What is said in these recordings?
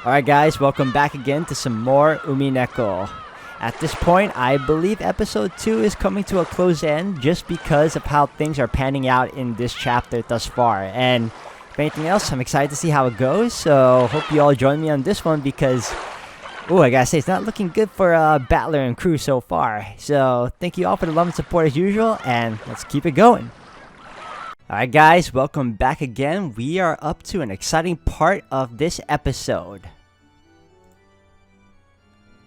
Alright guys, welcome back again to some more Umineko. At this point, I believe episode 2 is coming to a close end just because of how things are panning out in this chapter thus far. And if anything else, I'm excited to see how it goes, so hope you all join me on this one because, I gotta say, it's not looking good for Battler and crew so far. So thank you all for the love and support as usual, and let's keep it going. Alright guys, welcome back again. We are up to an exciting part of this episode.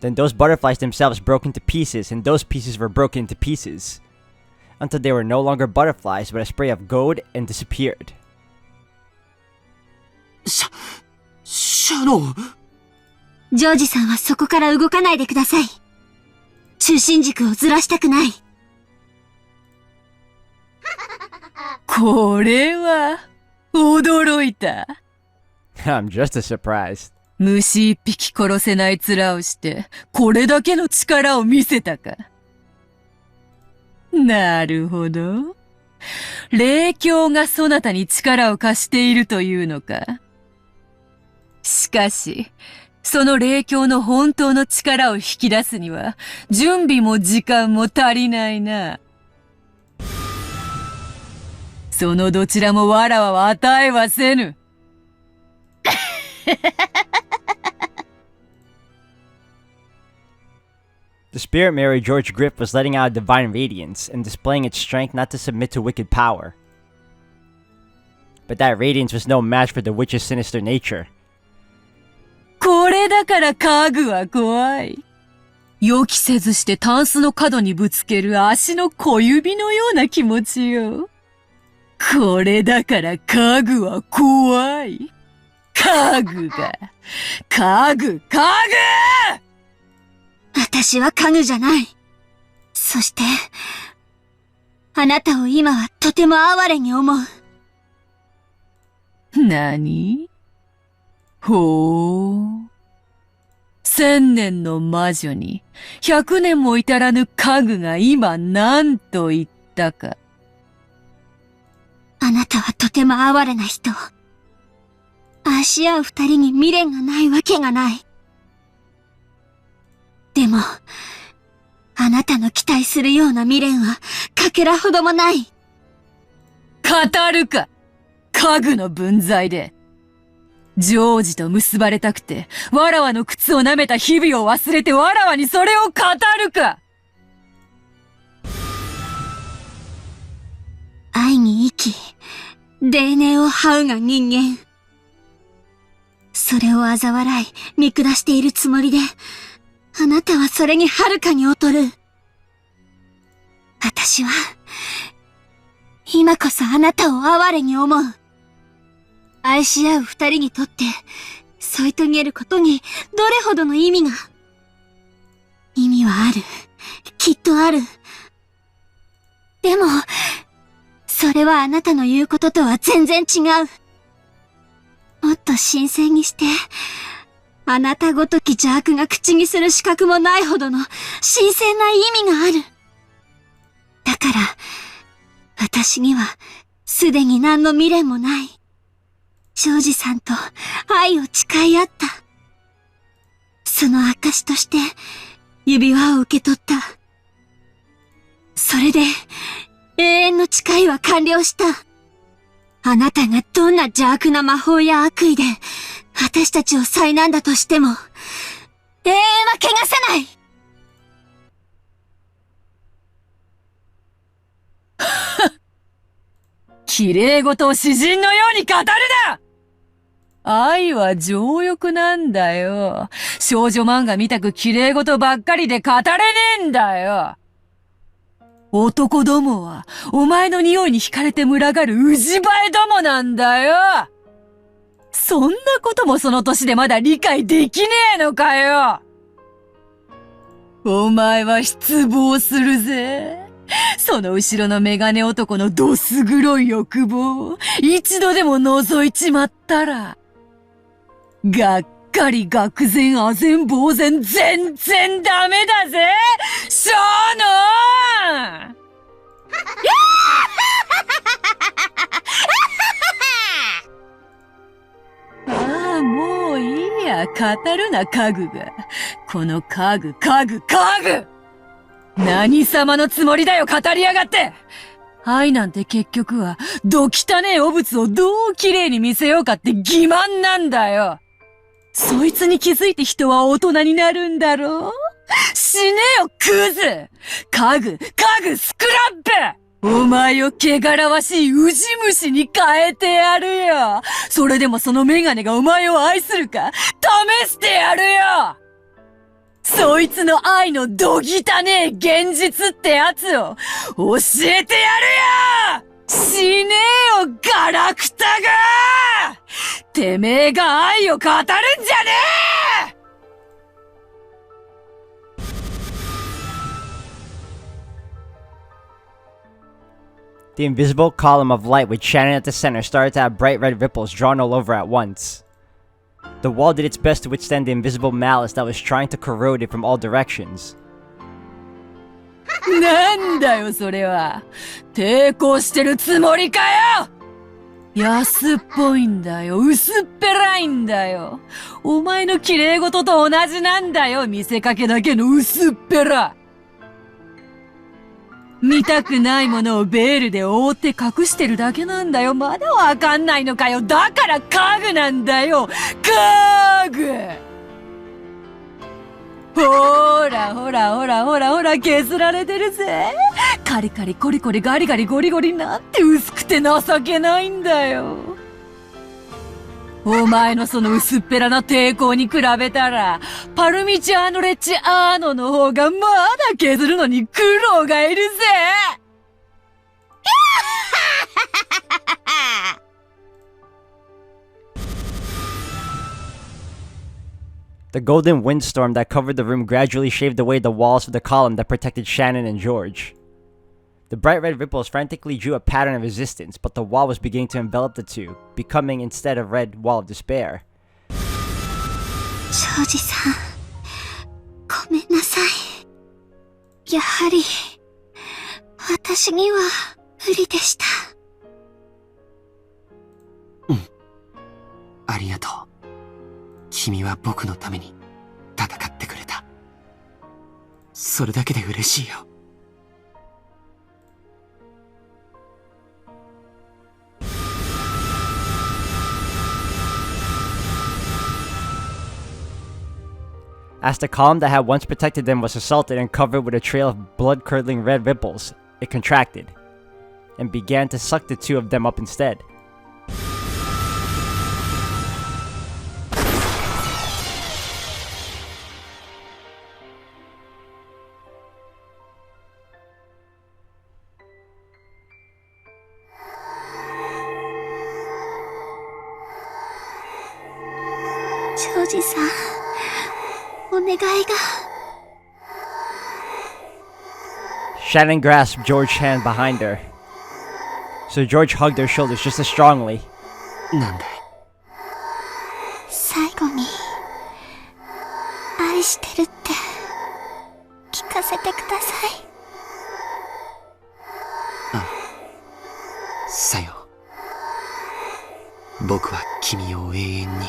Then those butterflies themselves broke into pieces, and those pieces were broken into pieces. Until they were no longer butterflies, but a spray of gold and disappeared. Shannon! ジョージさんはそこから動かないでください。中心軸をずらしたくない。これは、驚いた。I'm just as surprised. 虫一匹殺せない面をして、これだけの力を見せたか。なるほど。霊境がそなたに力を貸しているというのか。しかし、その霊境の本当の力を引き出すには、準備も時間も足りないな。そのどちらもわらわは与えはせぬ。The spirit mirror George Griff was letting out a divine radiance and displaying its strength not to submit to wicked power. But that radiance was no match for the witch's sinister nature. これだから家具は怖い。予期せずしてタンスの角にぶつける足の小指のような気持ちよ。これだから家具は怖い。家具が。家具私は家具じゃない。そして、あなたを今はとても哀れに思う。何？ほう。1000年の魔女に100年も至らぬ家具が今何と言ったか。あなたはとても哀れな人。愛し合う二人に未練がないわけがない。でも、あなたの期待するような未練はかけらほどもない。語るか、家具の分際で。ジョージと結ばれたくて、わらわの靴を舐めた日々を忘れてわらわにそれを語るか。愛に生き、泥濘を這うが人間。それを嘲笑い、見下しているつもりで、あなたはそれにはるかに劣る。私は、今こそあなたを哀れに思う。愛し合う二人にとって、添い遂げることにどれほどの意味が。意味はある。きっとある。でも、それはあなたの言うこととは全然違う。もっと新鮮にして、あなたごとき邪悪が口にする資格もないほどの新鮮な意味がある。だから、私にはすでに何の未練もない。ジョージさんと愛を誓い合った。その証として指輪を受け取った。それで永遠の誓いは完了した。あなたがどんな邪悪な魔法や悪意で私たちを災難だとしても、永遠は汚さない。綺麗事を詩人のように語るな！愛は情欲なんだよ。少女漫画見たく綺麗事ばっかりで語れねえんだよ。男どもは、お前の匂いに惹かれて群がるウジバエどもなんだよ。そんなこともその年でまだ理解できねえのかよ。お前は失望するぜ。その後ろのメガネ男のどす黒い欲望、一度でも覗いちまったら。がっかり愕然唖然呆然全然ダメだぜショーノンああ、もういいや語るな家具が。この家具。何様のつもりだよ語りやがって。愛なんて結局は、ど汚ねえ汚物をどう綺麗に見せようかって欺瞞なんだよ。そいつに気づいて人は大人になるんだろう。死ねよ、クズ！家具、スクラップ！お前を汚らわしいウジ虫に変えてやるよ。それでもそのメガネがお前を愛するか、試してやるよ。そいつの愛のど汚ねえ現実ってやつを教えてやるよ。死ねよ、ガラクタが！てめえが愛を語るんじゃねえ！The invisible column of light with Shannon at the center started to have bright red ripples drawn all over at once. The wall did its best to withstand the invisible malice that was trying to corrode it from all directions. なんだよそれは。抵抗してるつもりかよ。安っぽいんだよ。薄っぺらいんだよ。お前の綺麗事と同じなんだよ。見せかけだけの薄っぺら。見たくないものをベールで覆って隠してるだけなんだよ。まだわかんないのかよ。だから家具なんだよ。家具！ほら、削られてるぜ。カリカリコリコリガリガリゴリゴリなんて薄くて情けないんだよ。お前のその薄っぺらな抵抗に比べたら、パルミチャーノレッチアーノの方がまだ削るのに苦労がいるぜ。The golden windstorm that covered the room gradually shaved away the walls of the column that protected Shannon and George. The bright red ripples frantically drew a pattern of resistance, but the wall was beginning to envelop the two, becoming instead a red wall of despair. 庄司さん、ごめんなさい。やはり、私には無理でした。ありがとう。君は僕のために戦ってくれた。それだけで嬉しいよ。As the column that had once protected them was assaulted and covered with a trail of blood-curdling red ripples, it contracted, and began to suck the two of them up instead. Shannon grasped George's hand behind her, so George hugged her shoulders just as strongly. なんだい？最後に、愛してるって聞かせてください。さよう。僕は君を永遠に。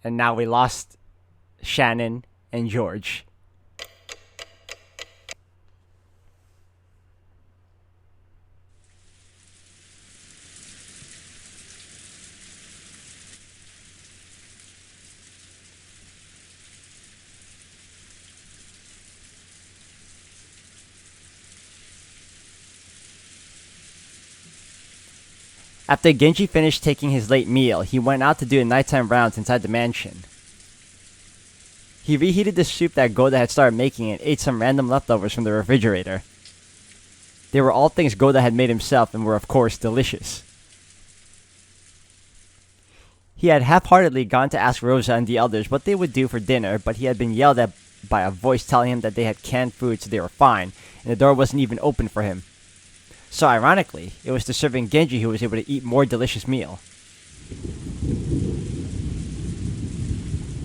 And now we lost Shannon and George. After Genji finished taking his late meal, he went out to do a nighttime rounds inside the mansion. He reheated the soup that Goda had started making and ate some random leftovers from the refrigerator. They were all things Goda had made himself and were of course delicious. He had half-heartedly gone to ask Rosa and the others what they would do for dinner, but he had been yelled at by a voice telling him that they had canned food so they were fine, and the door wasn't even open for him. So ironically, it was the serving Genji who was able to eat more delicious meal.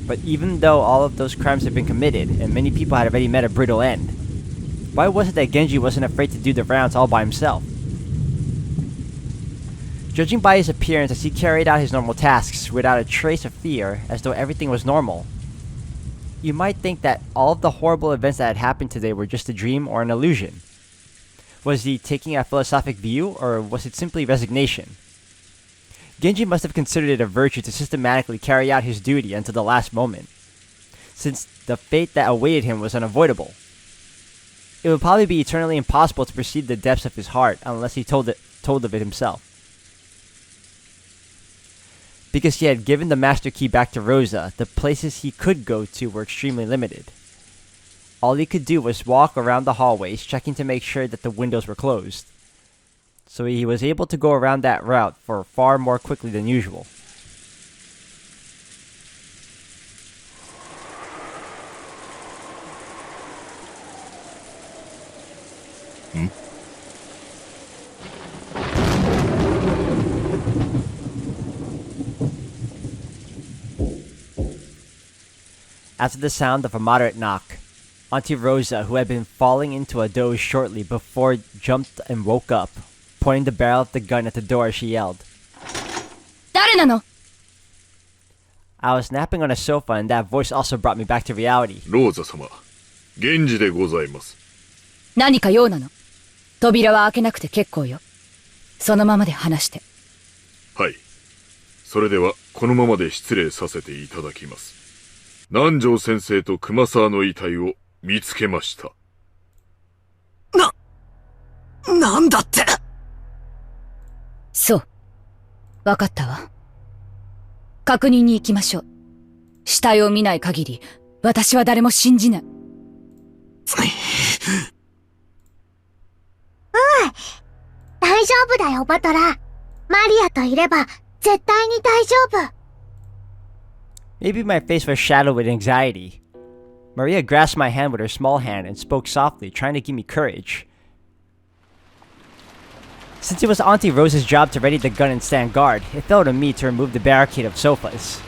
But even though all of those crimes had been committed, and many people had already met a brutal end, Why was it that Genji wasn't afraid to do the rounds all by himself? Judging by his appearance as he carried out his normal tasks without a trace of fear, as though everything was normal, you might think that all of the horrible events that had happened today were just a dream or an illusion. Was he taking a philosophic view, or was it simply resignation? Genji must have considered it a virtue to systematically carry out his duty until the last moment, since the fate that awaited him was unavoidable. It would probably be eternally impossible to perceive the depths of his heart unless he told of it himself. Because he had given the master key back to Rosa, the places he could go to were extremely limited. All he could do was walk around the hallways, checking to make sure that the windows were closed. So he was able to go around that route for far more quickly than usual. After the sound of a moderate knock, Auntie Rosa, who had been falling into a doze shortly before, jumped and woke up, pointing the barrel of the gun at the door as she yelled. 誰なの? I was napping on a sofa and that voice also brought me back to reality. ローザ様、源氏でございます。何か用なの？扉は開けなくて結構よ。そのままで話して。はい。それではこのままで失礼させていただきます。南條先生と熊沢の遺体を見つけました。なんだって。そう。わかったわ。確認に行きましょう。死体を見ない限り、私は誰も信じない。大丈夫だよ、バトラー。マリアといれば、絶対に大丈夫。Maybe my face was shadowed with anxiety. Maria grasped my hand with her small hand and spoke softly, trying to give me courage. Since it was Auntie Rosa's job to ready the gun and stand guard, it fell to me to remove the barricade of sofas.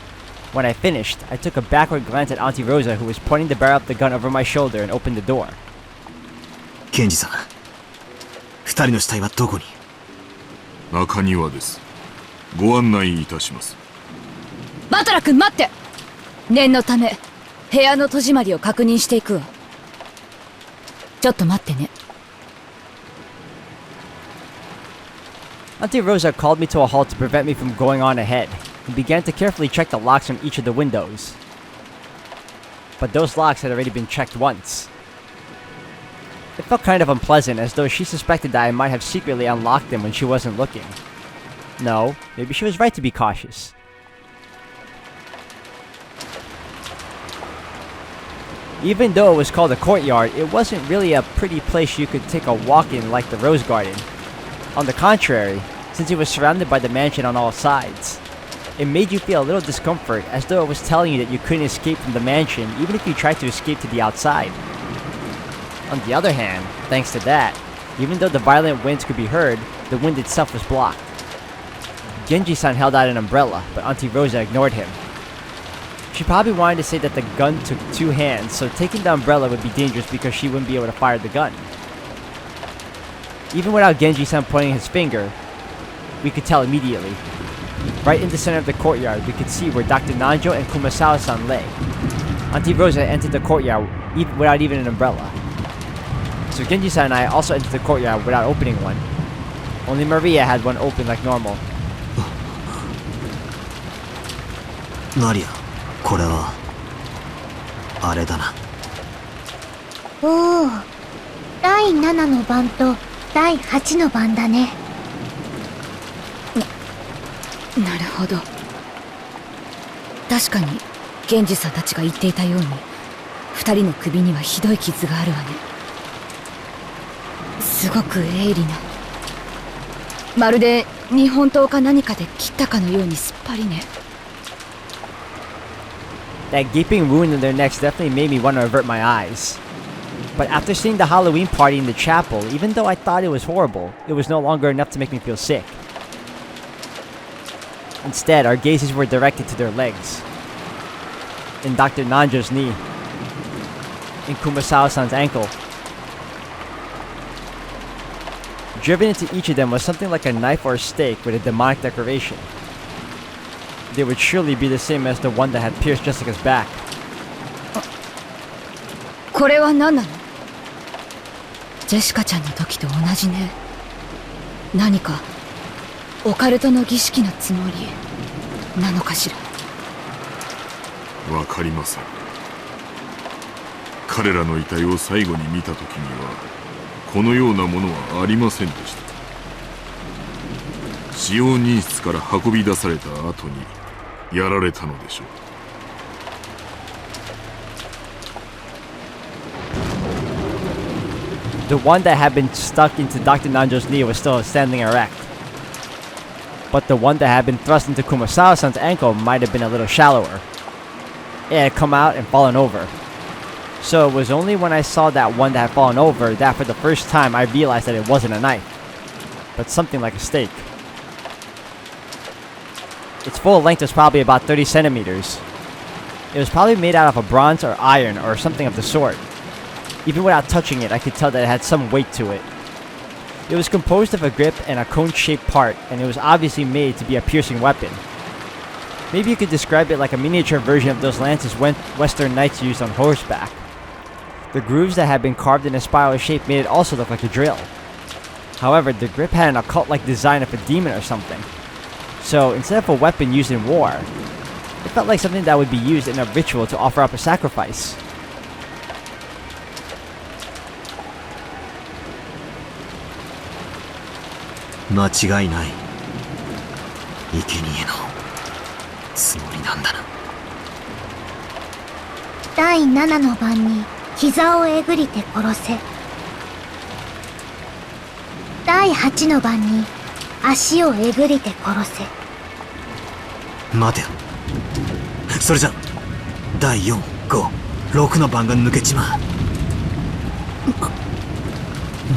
When I finished, I took a backward glance at Auntie Rosa, who was pointing the barrel of the gun over my shoulder, and opened the door. ケンジさん、二人の死体はどこに？中庭です。ご案内いたします。バトラ君待って！念のため、部屋の戸締まりを確認していくわ。ちょっと待ってね。Auntie Rosa called me to a halt to prevent me from going on ahead, and began to carefully check the locks on each of the windows. But those locks had already been checked once. It felt kind of unpleasant, as though she suspected that I might have secretly unlocked them when she wasn't looking. No, maybe she was right to be cautious. Even though it was called a courtyard, it wasn't really a pretty place you could take a walk in like the Rose Garden. On the contrary, since it was surrounded by the mansion on all sides, it made you feel a little discomfort, as though it was telling you that you couldn't escape from the mansion even if you tried to escape to the outside. On the other hand, thanks to that, even though the violent winds could be heard, the wind itself was blocked. Genji-san held out an umbrella, but Auntie Rosa ignored him. She probably wanted to say that the gun took two hands, so taking the umbrella would be dangerous because she wouldn't be able to fire the gun. Even without Genji-san pointing his finger, we could tell immediately. Right in the center of the courtyard, we could see where Dr. Nanjo and Kumasawa-san lay. Auntie Rosa entered the courtyard without even an umbrella. So Genji-san and I also entered the courtyard without opening one. Only Maria had one open like normal. マリア、これはあれだな。おお、第7の番と第8の番だね。なるほど。確かに、源氏さんたちが言っていたように、二人の首にはひどい傷があるわね。すごく鋭利な。まるで日本刀か何かで切ったかのようにすっぱりね。That gaping wound in their necks definitely made me want to avert my eyes. But after seeing the Halloween party in the chapel, even though I thought it was horrible, it was no longer enough to make me feel sick. Instead, our gazes were directed to their legs. In Dr. Nanjo's knee. In Kumasawa-san's ankle. Driven into each of them was something like a knife or a stake with a demonic decoration. They would surely be the same as the one that had pierced Jessica's back. これは何なの？ジェシカちゃんの時と同じね。何かオカルトの儀式のつもりなのかしら。わかりません。彼らの遺体を最後に見た時にはこのようなものはありませんでした。使用人室から運び出された後にやられたのでしょう。The one that had been stuck into Dr. Nanjo's knee was still standing erect. But the one that had been thrust into Kumasawa-san's ankle might have been a little shallower. It had come out and fallen over. So it was only when I saw that one that had fallen over that for the first time I realized that it wasn't a knife, but something like a stake. Its full length was probably about 30 centimeters. It was probably made out of a bronze or iron or something of the sort. Even without touching it, I could tell that it had some weight to it. It was composed of a grip and a cone-shaped part, and it was obviously made to be a piercing weapon. Maybe you could describe it like a miniature version of those lances Western knights used on horseback. The grooves that had been carved in a spiral shape made it also look like a drill. However, the grip had an occult-like design of a demon or something. So, instead of a weapon used in war, it felt like something that would be used in a ritual to offer up a sacrifice.第7の番に膝をえぐりて殺せ。第8の番に足をえぐりて殺せ。待てよ。それじゃ第4、5、6の番が抜けちまう。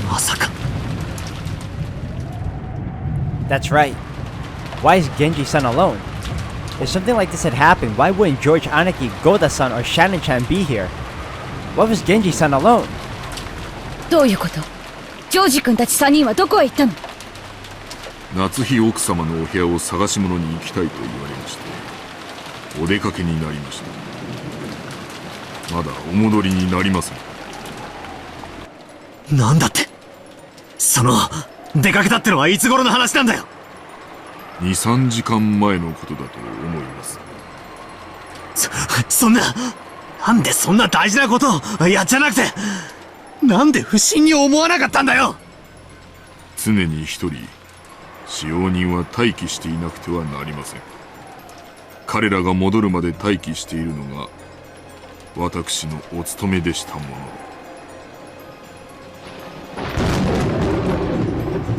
まさか。That's right. Why is Genji-san alone? If something like this had happened, why wouldn't George Aniki, Goda-san, or Shannon-chan be here? Why was Genji-san alone? どういうこと？ジョージ君たち3人はどこへ行ったの？夏日奥様のお部屋を探し物に行きたいと言われまして、お出かけになりました。まだお戻りになりません。なんだって？その出かけたってのはいつ頃の話なんだよ。2、3時間前のことだと思います。そんな、なんでそんな大事なことをやっちゃなくて、なんで不審に思わなかったんだよ。常に一人使用人は待機していなくてはなりません。彼らが戻るまで待機しているのが私のお務めでしたもので。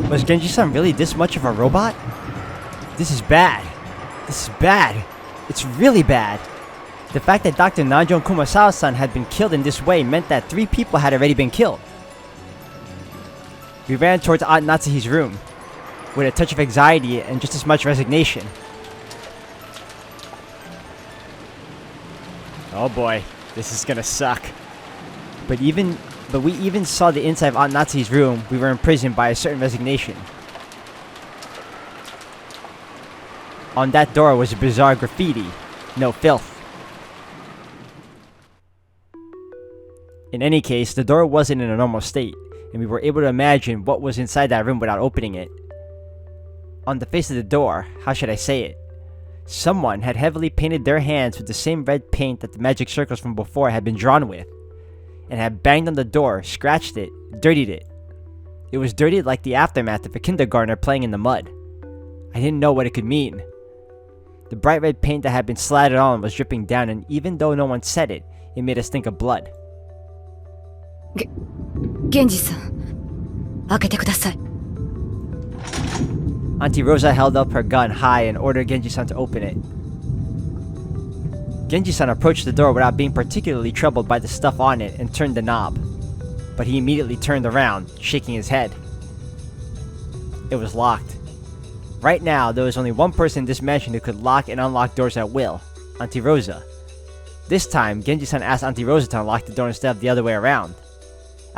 Was Genji-san really this much of a robot? This is bad. This is bad. It's really bad. The fact that Dr. Nanjo and Kumasawa-san had been killed in this way meant that 3 people had already been killed. We ran towards Aunt Natsuhi's room, with a touch of anxiety and just as much resignation. Oh boy, this is gonna suck. But we even saw the inside of Aunt Natsuhi's room. We were imprisoned by a certain resignation. On that door was a bizarre graffiti. No filth. In any case, the door wasn't in a normal state, and we were able to imagine what was inside that room without opening it. On the face of the door, how should I say it? Someone had heavily painted their hands with the same red paint that the magic circles from before had been drawn with, and had banged on the door, scratched it, dirtied it. It was dirtied like the aftermath of a kindergartner playing in the mud. I didn't know what it could mean. The bright red paint that had been slattered on was dripping down, and even though no one said it, it made us think of blood. 源氏さん、開けてください。Auntie Rosa held up her gun high and ordered Genji-san to open it. Genji-san approached the door without being particularly troubled by the stuff on it and turned the knob. But he immediately turned around, shaking his head. It was locked. Right now, there was only one person in this mansion who could lock and unlock doors at will, Auntie Rosa. This time, Genji-san asked Auntie Rosa to unlock the door instead of the other way around.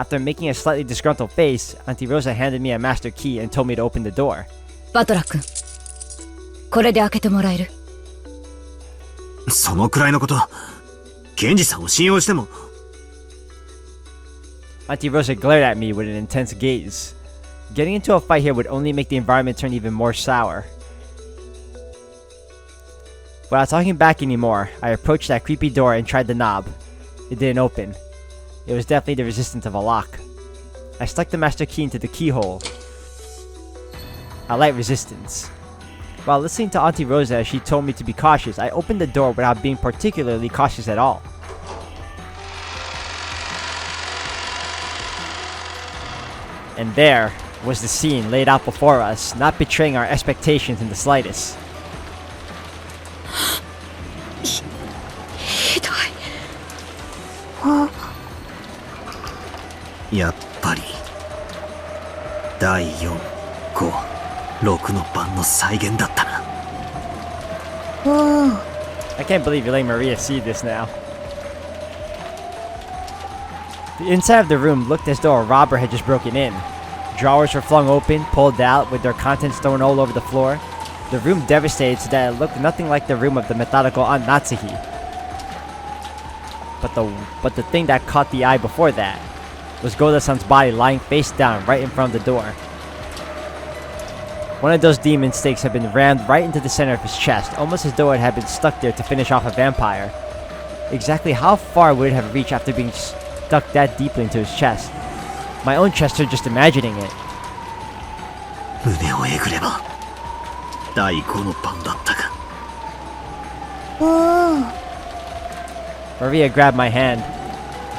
After making a slightly disgruntled face, Auntie Rosa handed me a master key and told me to open the door. バトラー君、これで開けてもらえる？そのくらいのこと、ケンジさんを信用しても。Auntie Rosa glared at me with an intense gaze. Getting into a fight here would only make the environment turn even more sour. Without talking back anymore, I approached that creepy door and tried the knob. It didn't open. It was definitely the resistance of a lock. I stuck the master key into the keyhole. A light resistance. While listening to Auntie Rosa as she told me to be cautious, I opened the door without being particularly cautious at all. And there was the scene laid out before us, not betraying our expectations in the slightest. ひどい。やっぱり第4、5、6の番の再現だったな。I can't believe you're letting Maria see this now. The inside of the room looked as though a robber had just broken in. Drawers were flung open, pulled out, with their contents thrown all over the floor. The room devastated so that it looked nothing like the room of the methodical Aunt Natsuhi. But the thing that caught the eye before that was Goda-san's body lying face down right in front of the door. One of those demon stakes had been rammed right into the center of his chest, almost as though it had been stuck there to finish off a vampire. Exactly how far would it have reached after being stuck that deeply into his chest? My own chest hurt just imagining it. 胸をえぐれば第5の番だったか。Maria grabbed my hand.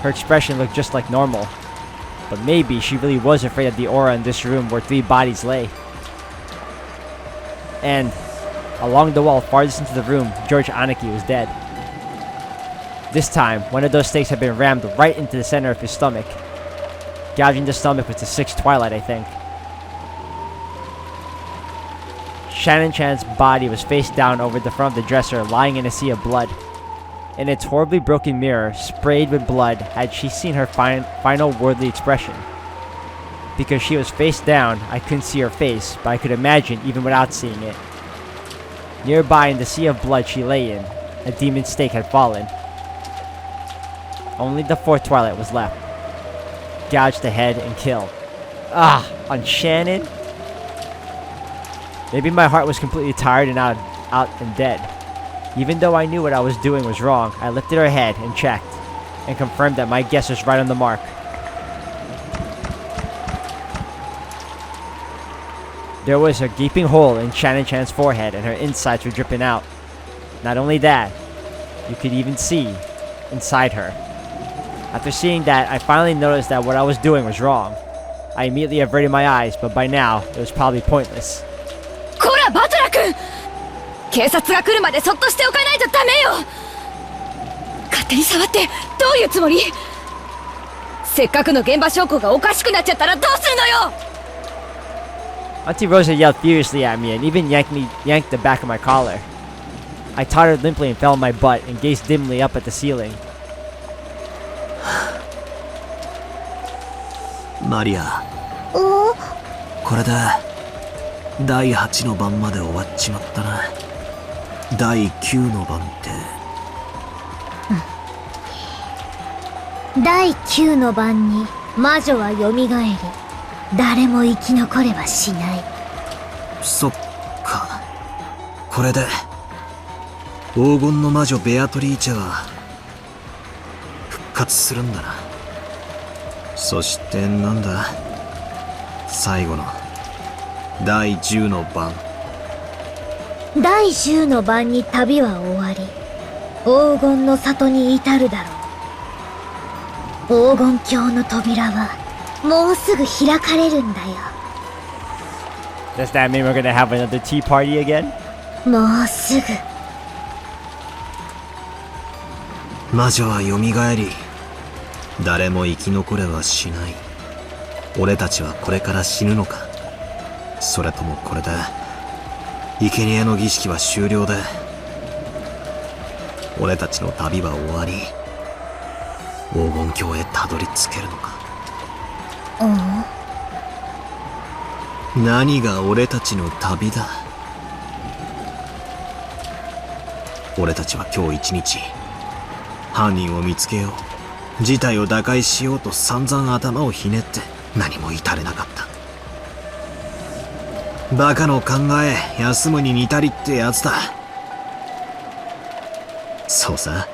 Her expression looked just like normal. But maybe she really was afraid of the aura in this room where 3 bodies lay. And along the wall farthest into the room, George Aniki was dead. This time, one of those stakes had been rammed right into the center of his stomach. Gouging the stomach with the 6th twilight, I think. Shannon Chan's body was face down over the front of the dresser, lying in a sea of blood. In its horribly broken mirror, sprayed with blood, had she seen her final worldly expression. Because she was face down, I couldn't see her face, but I could imagine even without seeing it. Nearby in the sea of blood she lay in, a demon stake had fallen. Only the 4th twilight was left. Gouged the head and killed. Ah, on Shannon? Maybe my heart was completely tired and out and dead. Even though I knew what I was doing was wrong, I lifted her head and checked, and confirmed that my guess was right on the mark. There was a gaping hole in Shannon Chan's forehead and her insides were dripping out. Not only that, you could even see inside her. After seeing that, I finally noticed that what I was doing was wrong. I immediately averted my eyes, but by now, it was probably pointless. こら、バトラ君！警察が来るまでそっとしておかないとダメよ！勝手に触ってどういうつもり？せっかくの現場証拠がおかしくなっちゃったらどうするのよ！ Auntie Rosa yelled furiously at me and even yanked the back of my collar. I tottered limply and fell on my butt and gazed dimly up at the ceiling. マリア、これで第8の番まで終わっちまったな。第9の番って。第9の番に魔女は蘇り、誰も生き残れはしない。そっか。これで黄金の魔女ベアトリーチェは復活するんだな。そしてなんだ、最後の第10の番。第10の番に旅は終わり、黄金の里に至るだろう。黄金鏡の扉はもうすぐ開かれるんだよ。Does that mean we're gonna have another tea party again? もうすぐ。魔女は蘇り、誰も生き残れはしない。俺たちはこれから死ぬのか、それともこれで生贄の儀式は終了で俺たちの旅は終わり、黄金鏡へたどり着けるのか。何が俺たちの旅だ。俺たちは今日一日、犯人を見つけよう、事態を打開しようと散々頭をひねって何も至れなかった。バカの考え、休むに似たりってやつだ。そうさ、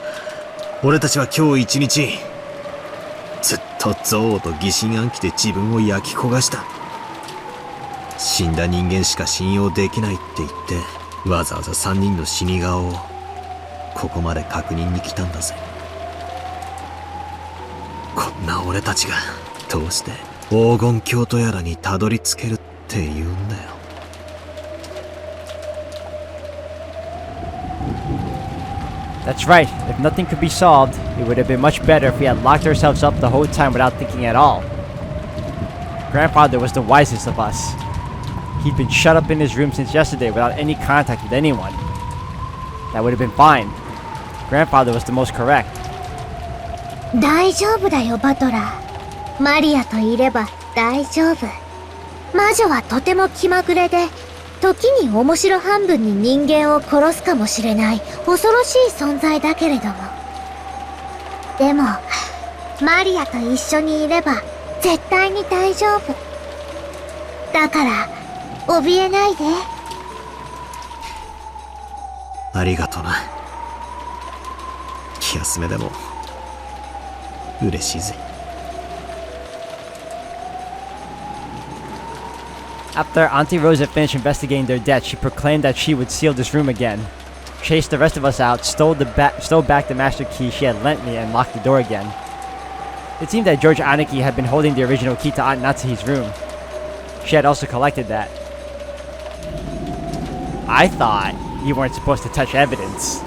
俺たちは今日一日、ずっと憎悪と疑心暗鬼で自分を焼き焦がした。死んだ人間しか信用できないって言って、わざわざ3人の死に顔をここまで確認に来たんだぜ。こんな俺たちがどうして黄金鏡とやらにたどり着けるって言うんだよ。That's right. If nothing could be solved, it would have been much better if we had locked ourselves up the whole time without thinking at all. Grandfather was the wisest of us. He'd been shut up in his room since yesterday without any contact with anyone. That would have been fine. Grandfather was the most correct. 大丈夫だよ、バトラー。マリアといれば大丈夫。魔女はとても気まぐれで、時に面白半分に人間を殺すかもしれない恐ろしい存在だけれども。でも、マリアと一緒にいれば絶対に大丈夫。だから、怯えないで。ありがとな。気休めでも嬉しいぜ。After Auntie Rosa finished investigating their death, she proclaimed that she would seal this room again, chased the rest of us out, stole back the master key she had lent me, and locked the door again. It seemed that George Aniki had been holding the original key to Aunt Natsuhi's room. She had also collected that. I thought you weren't supposed to touch evidence.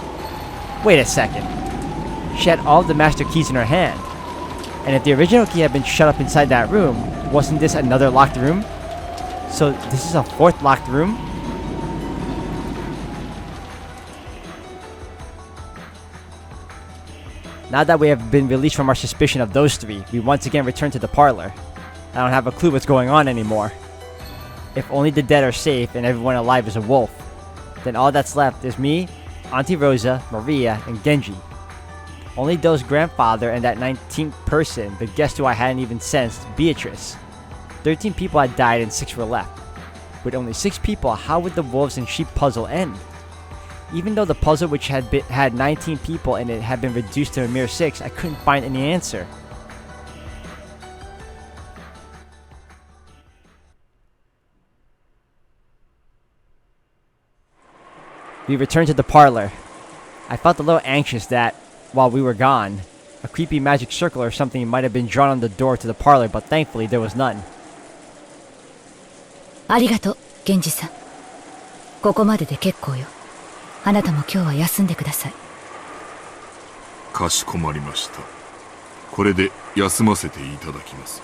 Wait a second. She had all of the master keys in her hand. And if the original key had been shut up inside that room, wasn't this another locked room? So this is a fourth locked room? Now that we have been released from our suspicion of those three, we once again return to the parlor. I don't have a clue what's going on anymore. If only the dead are safe and everyone alive is a wolf, then all that's left is me, Auntie Rosa, Maria, and Genji. Only Do's grandfather and that 19th person, the guest who I hadn't even sensed, Beatrice. 13 people had died and 6 were left. With only 6 people, how would the wolves and sheep puzzle end? Even though the puzzle which had 19 people in it had been reduced to a mere 6, I couldn't find any answer. We returned to the parlor. I felt a little anxious that, while we were gone, a creepy magic circle or something might have been drawn on the door to the parlor, but thankfully there was none. ありがとう、源氏さん。ここまでで結構よ。あなたも今日は休んでください。かしこまりました。これで休ませていただきます。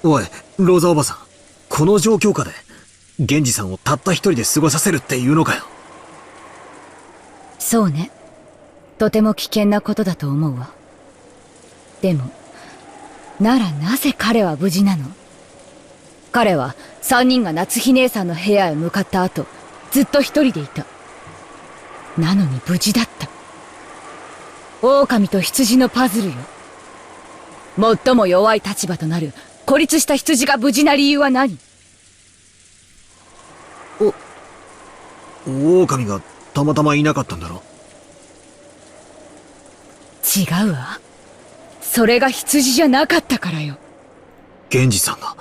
おい、ローザおばさん。この状況下で、源氏さんをたった一人で過ごさせるっていうのかよ。そうね。とても危険なことだと思うわ。でも、ならなぜ彼は無事なの？彼は3人が夏日姉さんの部屋へ向かった後、ずっと一人でいた。なのに無事だった。狼と羊のパズルよ。最も弱い立場となる孤立した羊が無事な理由は何？狼がたまたまいなかったんだろ？違うわ。それが羊じゃなかったからよ。源氏さんが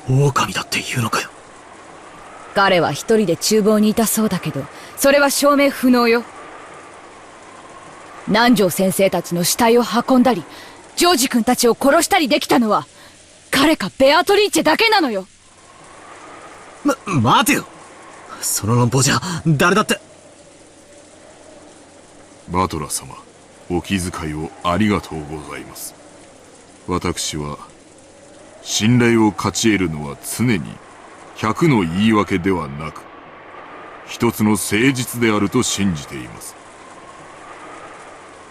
狼だって言うのかよ。彼は一人で厨房にいたそうだけど、それは証明不能よ。南條先生たちの死体を運んだり、ジョージ君たちを殺したりできたのは、彼かベアトリーチェだけなのよ。待てよ。その論法じゃ誰だって。バトラ様、お気遣いをありがとうございます。私は信頼を勝ち得るのは常に100の言い訳ではなく一つの誠実であると信じています。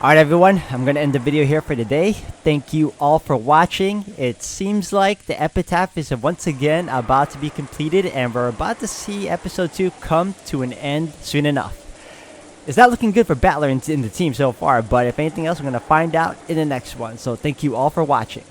Alright everyone, I'm gonna end the video here for today. Thank you all for watching. It seems like the epitaph is once again about to be completed and we're about to see episode 2 come to an end soon enough. It's not looking good for Battler in the team so far, but if anything else, we're gonna find out in the next one. So thank you all for watching.